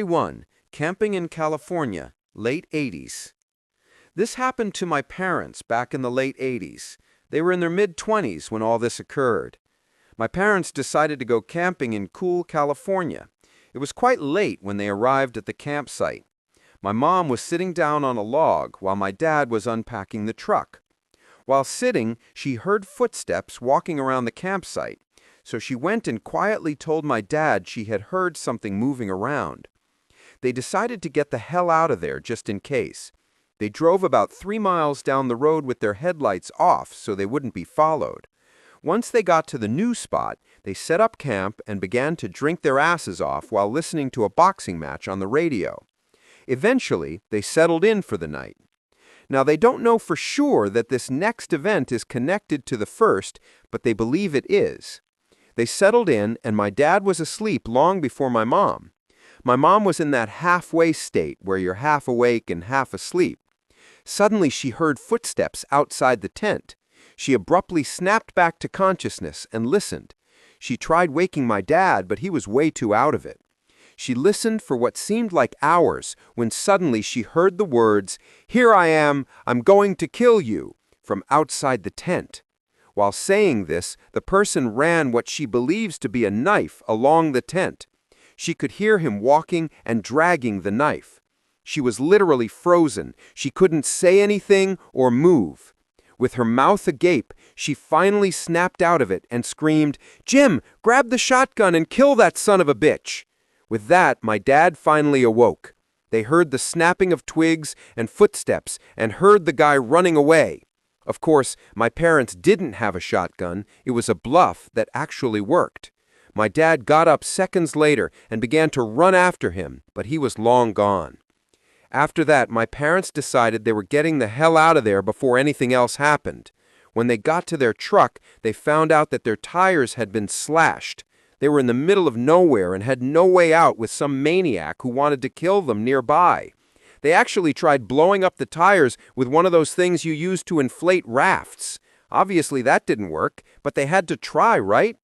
Story 1. Camping in California, late 80s. This happened to my parents back in the late 80s. They were in their mid-20s when all this occurred. My parents decided to go camping in cool California. It was quite late when they arrived at the campsite. My mom was sitting down on a log while my dad was unpacking the truck. While sitting, she heard footsteps walking around the campsite, so she went and quietly told my dad she had heard something moving around. They decided to get the hell out of there just in case. They drove about 3 miles down the road with their headlights off so they wouldn't be followed. Once they got to the new spot, they set up camp and began to drink their asses off while listening to a boxing match on the radio. Eventually, they settled in for the night. Now, they don't know for sure that this next event is connected to the first, but they believe it is. They settled in, and my dad was asleep long before my mom. My mom was in that halfway state where you're half awake and half asleep. Suddenly, she heard footsteps outside the tent. She abruptly snapped back to consciousness and listened. She tried waking my dad, but he was way too out of it. She listened for what seemed like hours when suddenly she heard the words, "Here I am, I'm going to kill you," from outside the tent. While saying this, the person ran what she believes to be a knife along the tent. She could hear him walking and dragging the knife. She was literally frozen. She couldn't say anything or move. With her mouth agape, she finally snapped out of it and screamed, "Jim, grab the shotgun and kill that son of a bitch." With that, my dad finally awoke. They heard the snapping of twigs and footsteps and heard the guy running away. Of course, my parents didn't have a shotgun. It was a bluff that actually worked. My dad got up seconds later and began to run after him, but he was long gone. After that, my parents decided they were getting the hell out of there before anything else happened. When they got to their truck, they found out that their tires had been slashed. They were in the middle of nowhere and had no way out with some maniac who wanted to kill them nearby. They actually tried blowing up the tires with one of those things you use to inflate rafts. Obviously, that didn't work, but they had to try, right?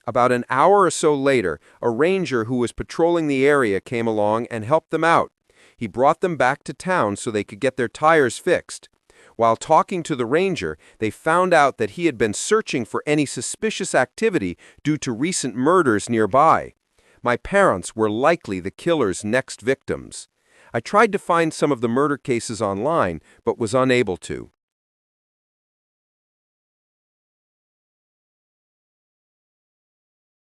About an hour or so later, a ranger who was patrolling the area came along and helped them out. He brought them back to town so they could get their tires fixed. While talking to the ranger, they found out that he had been searching for any suspicious activity due to recent murders nearby. My parents were likely the killer's next victims. I tried to find some of the murder cases online, but was unable to.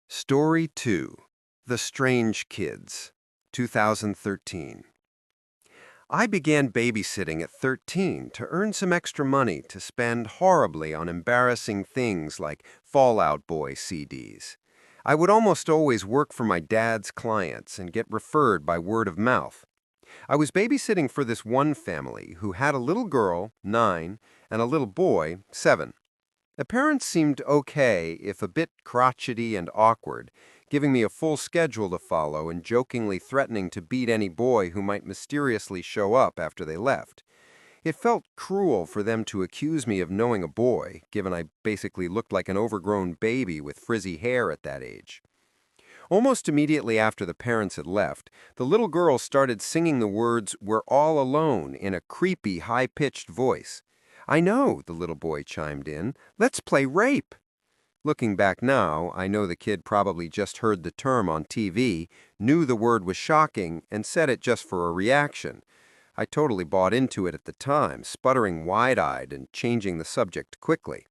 Story 2. The Strange Kids, 2013. I began babysitting at 13 to earn some extra money to spend horribly on embarrassing things like Fall Out Boy CDs. I would almost always work for my dad's clients and get referred by word of mouth. I was babysitting for this one family who had a little girl, 9, and a little boy, 7. The parents seemed okay, if a bit crotchety and awkward, giving me a full schedule to follow and jokingly threatening to beat any boy who might mysteriously show up after they left. It felt cruel for them to accuse me of knowing a boy, given I basically looked like an overgrown baby with frizzy hair at that age. Almost immediately after the parents had left, the little girl started singing the words, "We're all alone," in a creepy, high-pitched voice. "I know," the little boy chimed in. "Let's play rape." Looking back now, I know the kid probably just heard the term on TV, knew the word was shocking, and said it just for a reaction. I totally bought into it at the time, sputtering wide-eyed and changing the subject quickly.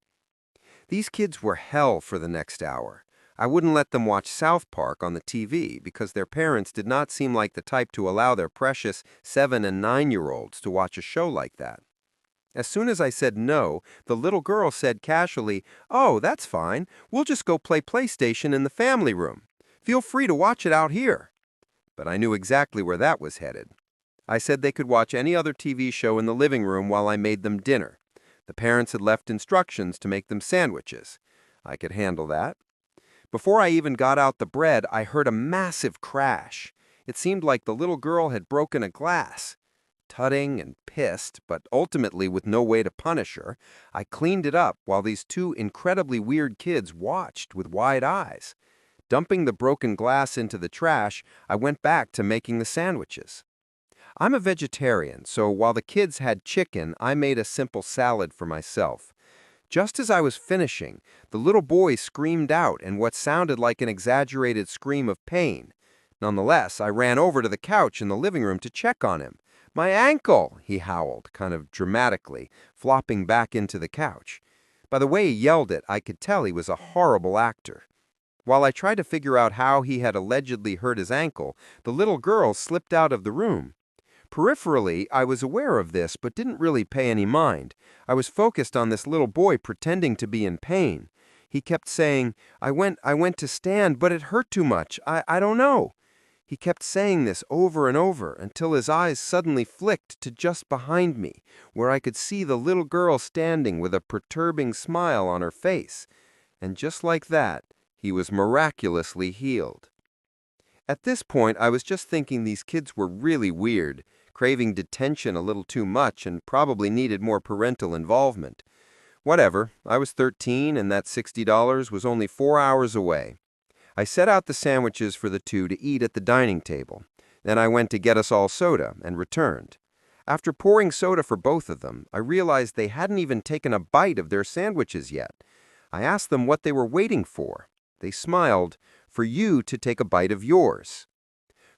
These kids were hell for the next hour. I wouldn't let them watch South Park on the TV because their parents did not seem like the type to allow their precious 7- and 9-year-olds to watch a show like that. As soon as I said no, the little girl said casually, "Oh, that's fine. We'll just go play PlayStation in the family room. Feel free to watch it out here." But I knew exactly where that was headed. I said they could watch any other TV show in the living room while I made them dinner. The parents had left instructions to make them sandwiches. I could handle that. Before I even got out the bread, I heard a massive crash. It seemed like the little girl had broken a glass. Tutting and pissed, but ultimately with no way to punish her, I cleaned it up while these two incredibly weird kids watched with wide eyes. Dumping the broken glass into the trash, I went back to making the sandwiches. I'm a vegetarian, so while the kids had chicken, I made a simple salad for myself. Just as I was finishing, the little boy screamed out in what sounded like an exaggerated scream of pain. Nonetheless, I ran over to the couch in the living room to check on him. "My ankle!" he howled, kind of dramatically, flopping back into the couch. By the way he yelled it, I could tell he was a horrible actor. While I tried to figure out how he had allegedly hurt his ankle, the little girl slipped out of the room. Peripherally, I was aware of this, but didn't really pay any mind. I was focused on this little boy pretending to be in pain. He kept saying, I went to stand, but it hurt too much. I don't know." He kept saying this over and over until his eyes suddenly flicked to just behind me, where I could see the little girl standing with a perturbing smile on her face. And just like that, he was miraculously healed. At this point, I was just thinking these kids were really weird, craving detention a little too much and probably needed more parental involvement. Whatever, I was 13 and that $60 was only 4 hours away. I set out the sandwiches for the two to eat at the dining table. Then I went to get us all soda and returned. After pouring soda for both of them, I realized they hadn't even taken a bite of their sandwiches yet. I asked them what they were waiting for. They smiled, "For you to take a bite of yours."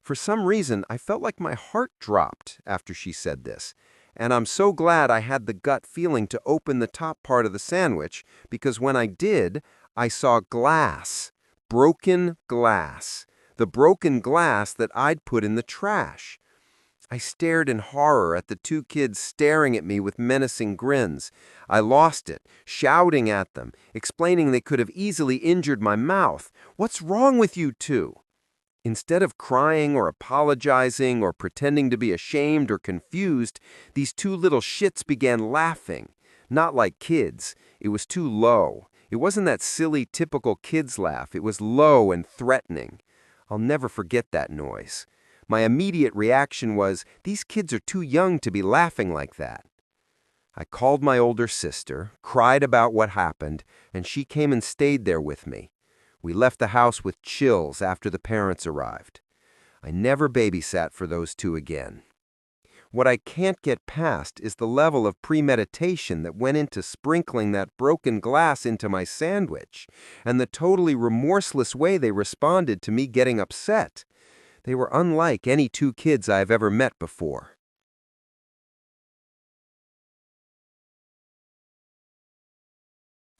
For some reason, I felt like my heart dropped after she said this, and I'm so glad I had the gut feeling to open the top part of the sandwich, because when I did, I saw glass, broken glass, the broken glass that I'd put in the trash. I stared in horror at the two kids staring at me with menacing grins. I lost it, shouting at them, explaining they could have easily injured my mouth. "What's wrong with you two?" Instead of crying or apologizing or pretending to be ashamed or confused, these two little shits began laughing. Not like kids. It was too low. It wasn't that silly, typical kids laugh. It was low and threatening. I'll never forget that noise. My immediate reaction was, these kids are too young to be laughing like that. I called my older sister, cried about what happened, and she came and stayed there with me. We left the house with chills after the parents arrived. I never babysat for those two again. What I can't get past is the level of premeditation that went into sprinkling that broken glass into my sandwich, and the totally remorseless way they responded to me getting upset. They were unlike any two kids I've ever met before.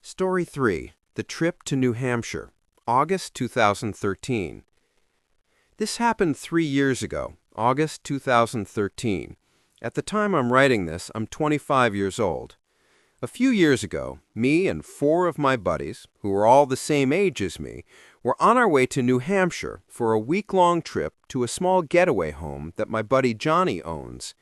Story 3. The Trip to New Hampshire, August 2013. This happened 3 years ago, August 2013. At the time I'm writing this, I'm 25 years old. A few years ago, me and 4 of my buddies, who were all the same age as me, were on our way to New Hampshire for a week-long trip to a small getaway home that my buddy Johnny owns.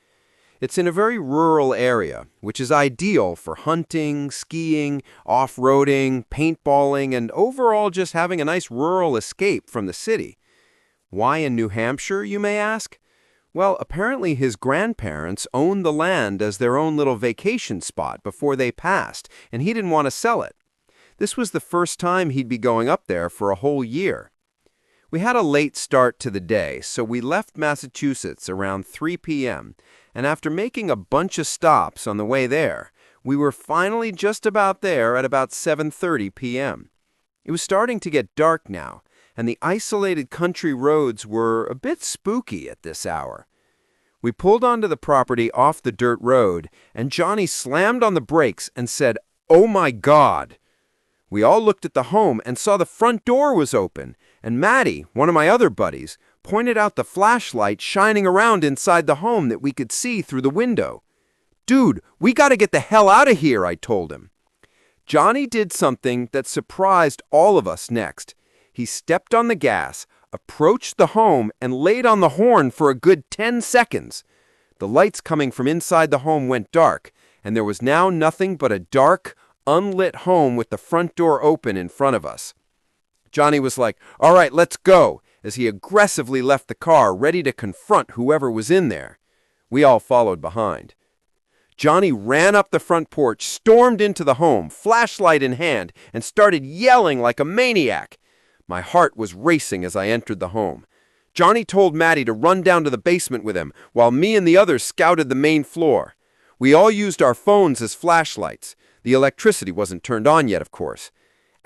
It's in a very rural area, which is ideal for hunting, skiing, off-roading, paintballing, and overall just having a nice rural escape from the city. Why in New Hampshire, you may ask? Well, apparently his grandparents owned the land as their own little vacation spot before they passed, and he didn't want to sell it. This was the first time he'd be going up there for a whole year. We had a late start to the day, so we left Massachusetts around 3 p.m., and after making a bunch of stops on the way there, we were finally just about there at about 7:30 p.m. It was starting to get dark now, and the isolated country roads were a bit spooky at this hour. We pulled onto the property off the dirt road, and Johnny slammed on the brakes and said, "Oh my God!" We all looked at the home and saw the front door was open, and Maddie, one of my other buddies, pointed out the flashlight shining around inside the home that we could see through the window. "Dude, we gotta get the hell out of here," I told him. Johnny did something that surprised all of us next. He stepped on the gas, approached the home, and laid on the horn for a good 10 seconds. The lights coming from inside the home went dark, and there was now nothing but a dark, unlit home with the front door open in front of us. Johnny was like, "All right, let's go," as he aggressively left the car, ready to confront whoever was in there. We all followed behind. Johnny ran up the front porch, stormed into the home, flashlight in hand, and started yelling like a maniac. My heart was racing as I entered the home. Johnny told Maddie to run down to the basement with him, while me and the others scouted the main floor. We all used our phones as flashlights. The electricity wasn't turned on yet, of course.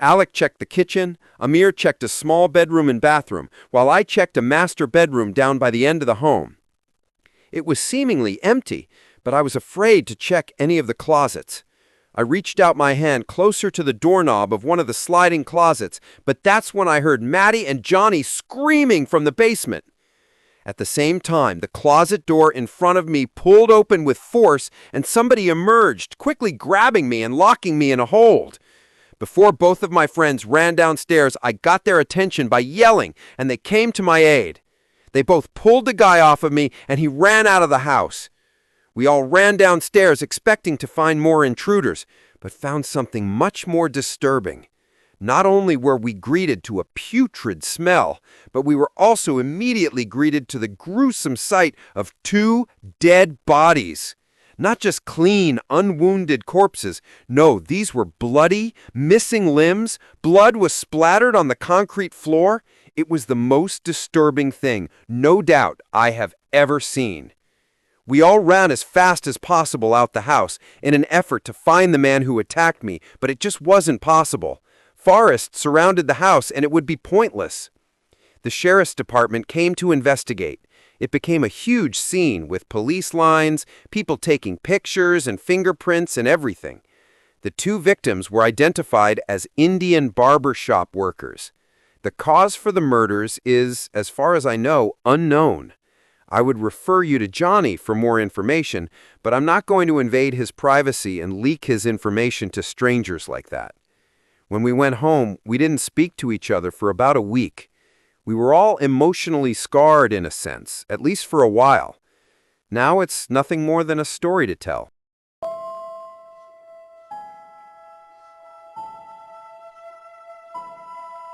Alec checked the kitchen, Amir checked a small bedroom and bathroom, while I checked a master bedroom down by the end of the home. It was seemingly empty, but I was afraid to check any of the closets. I reached out my hand closer to the doorknob of one of the sliding closets, but that's when I heard Maddie and Johnny screaming from the basement. At the same time, the closet door in front of me pulled open with force, and somebody emerged, quickly grabbing me and locking me in a hold. Before both of my friends ran downstairs, I got their attention by yelling, and they came to my aid. They both pulled the guy off of me, and he ran out of the house. We all ran downstairs expecting to find more intruders, but found something much more disturbing. Not only were we greeted to a putrid smell, but we were also immediately greeted to the gruesome sight of 2 dead bodies. Not just clean, unwounded corpses. No, these were bloody, missing limbs. Blood was splattered on the concrete floor. It was the most disturbing thing, no doubt, I have ever seen. We all ran as fast as possible out the house in an effort to find the man who attacked me, but it just wasn't possible. Forests surrounded the house, and it would be pointless. The sheriff's department came to investigate. It became a huge scene with police lines, people taking pictures and fingerprints and everything. The 2 victims were identified as Indian barber shop workers. The cause for the murders is, as far as I know, unknown. I would refer you to Johnny for more information, but I'm not going to invade his privacy and leak his information to strangers like that. When we went home, we didn't speak to each other for about a week. We were all emotionally scarred in a sense, at least for a while. Now it's nothing more than a story to tell.